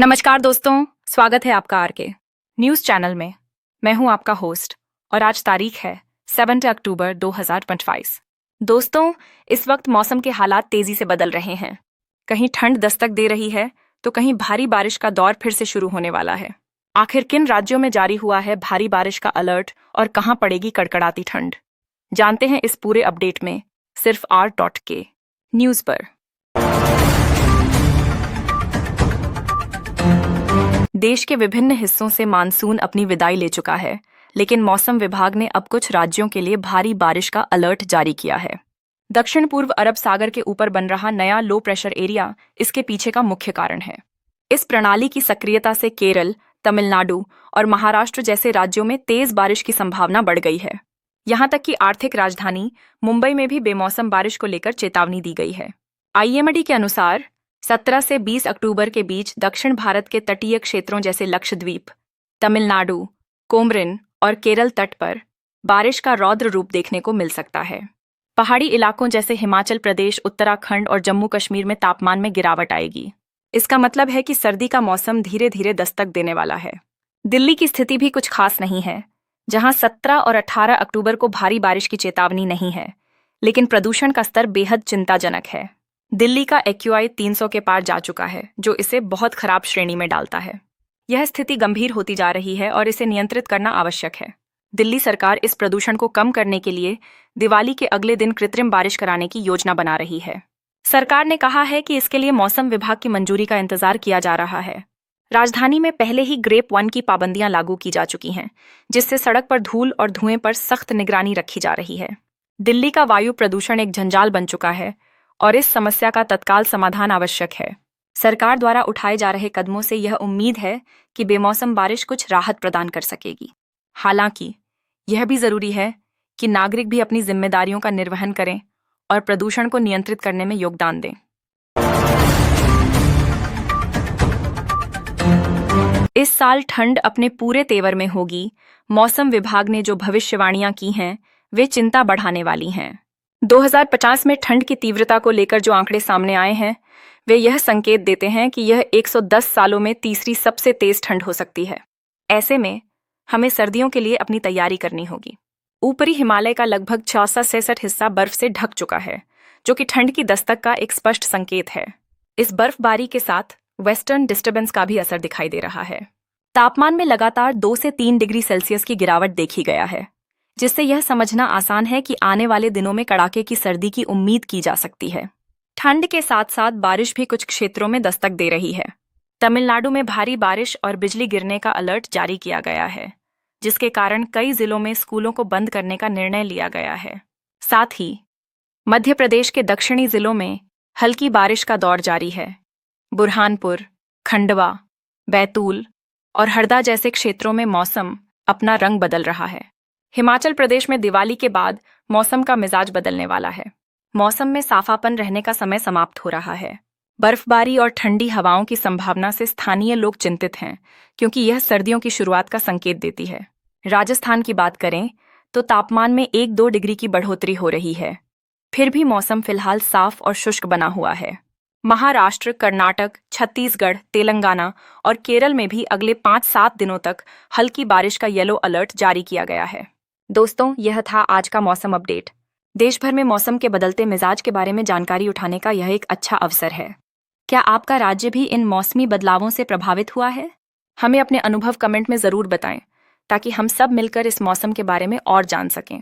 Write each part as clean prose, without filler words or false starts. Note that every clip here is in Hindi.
नमस्कार दोस्तों, स्वागत है आपका आरके न्यूज़ चैनल में। मैं हूं आपका होस्ट और आज तारीख है 7 अक्टूबर 2025। दोस्तों, इस वक्त मौसम के हालात तेजी से बदल रहे हैं। कहीं ठंड दस्तक दे रही है तो कहीं भारी बारिश का दौर फिर से शुरू होने वाला है। आखिर किन राज्यों में जारी हुआ है भारी बारिश का अलर्ट और कहां पड़ेगी कड़कड़ाती ठंड, जानते हैं इस पूरे अपडेट में सिर्फ R.K न्यूज़ पर। देश के विभिन्न हिस्सों से मानसून अपनी विदाई ले चुका है, लेकिन मौसम विभाग ने अब कुछ राज्यों के लिए भारी बारिश का अलर्ट जारी किया है। दक्षिण पूर्व अरब सागर के ऊपर बन रहा नया लो प्रेशर एरिया इसके पीछे का मुख्य कारण है। इस प्रणाली की सक्रियता से केरल, तमिलनाडु और महाराष्ट्र जैसे राज्यों में तेज बारिश की संभावना बढ़ गई है। यहां तक कि आर्थिक राजधानी मुंबई में भी बेमौसम बारिश को लेकर चेतावनी दी गई है। IMD के अनुसार 17 से 20 अक्टूबर के बीच दक्षिण भारत के तटीय क्षेत्रों जैसे लक्षद्वीप, तमिलनाडु, कोमरिन और केरल तट पर बारिश का रौद्र रूप देखने को मिल सकता है। पहाड़ी इलाकों जैसे हिमाचल प्रदेश, उत्तराखंड और जम्मू कश्मीर में तापमान में गिरावट आएगी। इसका मतलब है कि सर्दी का मौसम धीरे धीरे दस्तक देने वाला है। दिल्ली की स्थिति भी कुछ खास नहीं है, जहां 17 और 18 अक्टूबर को भारी बारिश की चेतावनी नहीं है, लेकिन प्रदूषण का स्तर बेहद चिंताजनक है। दिल्ली का AQI 300 के पार जा चुका है, जो इसे बहुत खराब श्रेणी में डालता है। यह स्थिति गंभीर होती जा रही है और इसे नियंत्रित करना आवश्यक है। दिल्ली सरकार इस प्रदूषण को कम करने के लिए दिवाली के अगले दिन कृत्रिम बारिश कराने की योजना बना रही है। सरकार ने कहा है कि इसके लिए मौसम विभाग की मंजूरी का इंतजार किया जा रहा है। राजधानी में पहले ही ग्रेप 1 की पाबंदियां लागू की जा चुकी हैं, जिससे सड़क पर धूल और धुएं पर सख्त निगरानी रखी जा रही है। दिल्ली का वायु प्रदूषण एक जंजाल बन चुका है और इस समस्या का तत्काल समाधान आवश्यक है। सरकार द्वारा उठाए जा रहे कदमों से यह उम्मीद है कि बेमौसम बारिश कुछ राहत प्रदान कर सकेगी। हालांकि यह भी जरूरी है कि नागरिक भी अपनी जिम्मेदारियों का निर्वहन करें और प्रदूषण को नियंत्रित करने में योगदान दें। इस साल ठंड अपने पूरे तेवर में होगी। मौसम विभाग ने जो भविष्यवाणियां की हैं, वे चिंता बढ़ाने वाली हैं। 2050 में ठंड की तीव्रता को लेकर जो आंकड़े सामने आए हैं, वे यह संकेत देते हैं कि यह 110 सालों में तीसरी सबसे तेज ठंड हो सकती है। ऐसे में हमें सर्दियों के लिए अपनी तैयारी करनी होगी। ऊपरी हिमालय का लगभग 64-66 हिस्सा बर्फ से ढक चुका है, जो कि ठंड की दस्तक का एक स्पष्ट संकेत है। इस बर्फबारी के साथ वेस्टर्न डिस्टर्बेंस का भी असर दिखाई दे रहा है। तापमान में लगातार 2 से 3 डिग्री सेल्सियस की गिरावट देखी गया है, जिससे यह समझना आसान है कि आने वाले दिनों में कड़ाके की सर्दी की उम्मीद की जा सकती है। ठंड के साथ साथ बारिश भी कुछ क्षेत्रों में दस्तक दे रही है। तमिलनाडु में भारी बारिश और बिजली गिरने का अलर्ट जारी किया गया है, जिसके कारण कई जिलों में स्कूलों को बंद करने का निर्णय लिया गया है। साथ ही मध्य प्रदेश के दक्षिणी जिलों में हल्की बारिश का दौर जारी है। बुरहानपुर, खंडवा, बैतूल और हरदा जैसे क्षेत्रों में मौसम अपना रंग बदल रहा है। हिमाचल प्रदेश में दिवाली के बाद मौसम का मिजाज बदलने वाला है। मौसम में साफापन रहने का समय समाप्त हो रहा है। बर्फबारी और ठंडी हवाओं की संभावना से स्थानीय लोग चिंतित हैं, क्योंकि यह सर्दियों की शुरुआत का संकेत देती है। राजस्थान की बात करें तो तापमान में 1-2 डिग्री की बढ़ोतरी हो रही है। फिर भी मौसम फिलहाल साफ और शुष्क बना हुआ है। महाराष्ट्र, कर्नाटक, छत्तीसगढ़, तेलंगाना और केरल में भी अगले 5-7 दिनों तक हल्की बारिश का येलो अलर्ट जारी किया गया है। दोस्तों, यह था आज का मौसम अपडेट। देश भर में मौसम के बदलते मिजाज के बारे में जानकारी उठाने का यह एक अच्छा अवसर है। क्या आपका राज्य भी इन मौसमी बदलावों से प्रभावित हुआ है? हमें अपने अनुभव कमेंट में जरूर बताएं, ताकि हम सब मिलकर इस मौसम के बारे में और जान सकें।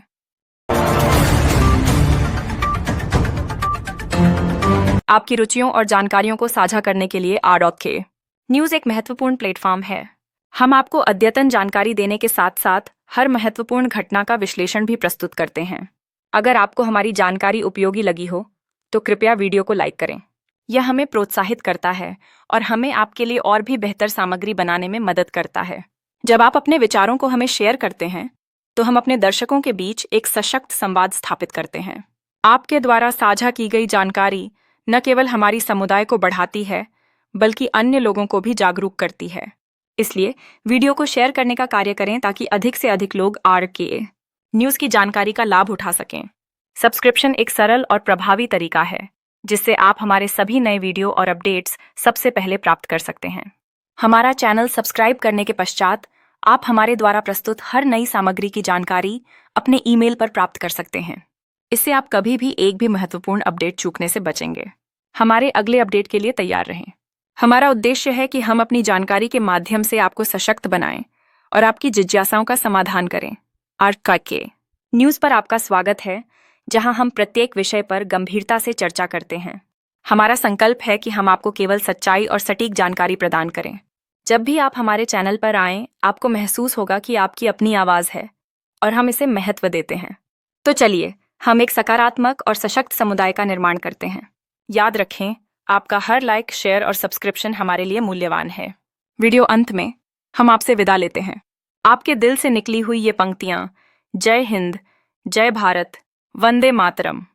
आपकी रुचियों और जानकारियों को साझा करने के लिए R.K न्यूज़ एक महत्वपूर्ण प्लेटफॉर्म है। हम आपको अद्यतन जानकारी देने के साथ साथ हर महत्वपूर्ण घटना का विश्लेषण भी प्रस्तुत करते हैं। अगर आपको हमारी जानकारी उपयोगी लगी हो, तो कृपया वीडियो को लाइक करें। यह हमें प्रोत्साहित करता है और हमें आपके लिए और भी बेहतर सामग्री बनाने में मदद करता है। जब आप अपने विचारों को हमें शेयर करते हैं, तो हम अपने दर्शकों के बीच एक सशक्त संवाद स्थापित करते हैं। आपके द्वारा साझा की गई जानकारी न केवल हमारी समुदाय को बढ़ाती है, बल्कि अन्य लोगों को भी जागरूक करती है। इसलिए वीडियो को शेयर करने का कार्य करें, ताकि अधिक से अधिक लोग R.K न्यूज़ की जानकारी का लाभ उठा सकें। सब्सक्रिप्शन एक सरल और प्रभावी तरीका है, जिससे आप हमारे सभी नए वीडियो और अपडेट्स सबसे पहले प्राप्त कर सकते हैं। हमारा चैनल सब्सक्राइब करने के पश्चात आप हमारे द्वारा प्रस्तुत हर नई सामग्री की जानकारी अपने ईमेल पर प्राप्त कर सकते हैं। इससे आप कभी भी एक भी महत्वपूर्ण अपडेट चूकने से बचेंगे। हमारे अगले अपडेट के लिए तैयार रहें। हमारा उद्देश्य है कि हम अपनी जानकारी के माध्यम से आपको सशक्त बनाएं और आपकी जिज्ञासाओं का समाधान करें। RKK न्यूज़ पर आपका स्वागत है, जहां हम प्रत्येक विषय पर गंभीरता से चर्चा करते हैं। हमारा संकल्प है कि हम आपको केवल सच्चाई और सटीक जानकारी प्रदान करें। जब भी आप हमारे चैनल पर आएं, आपको महसूस होगा कि आपकी अपनी आवाज़ है और हम इसे महत्व देते हैं। तो चलिए, हम एक सकारात्मक और सशक्त समुदाय का निर्माण करते हैं। याद रखें, आपका हर लाइक, शेयर और सब्सक्रिप्शन हमारे लिए मूल्यवान है। वीडियो अंत में हम आपसे विदा लेते हैं। आपके दिल से निकली हुई ये पंक्तियाँ, जय हिंद, जय भारत, वंदे मातरम।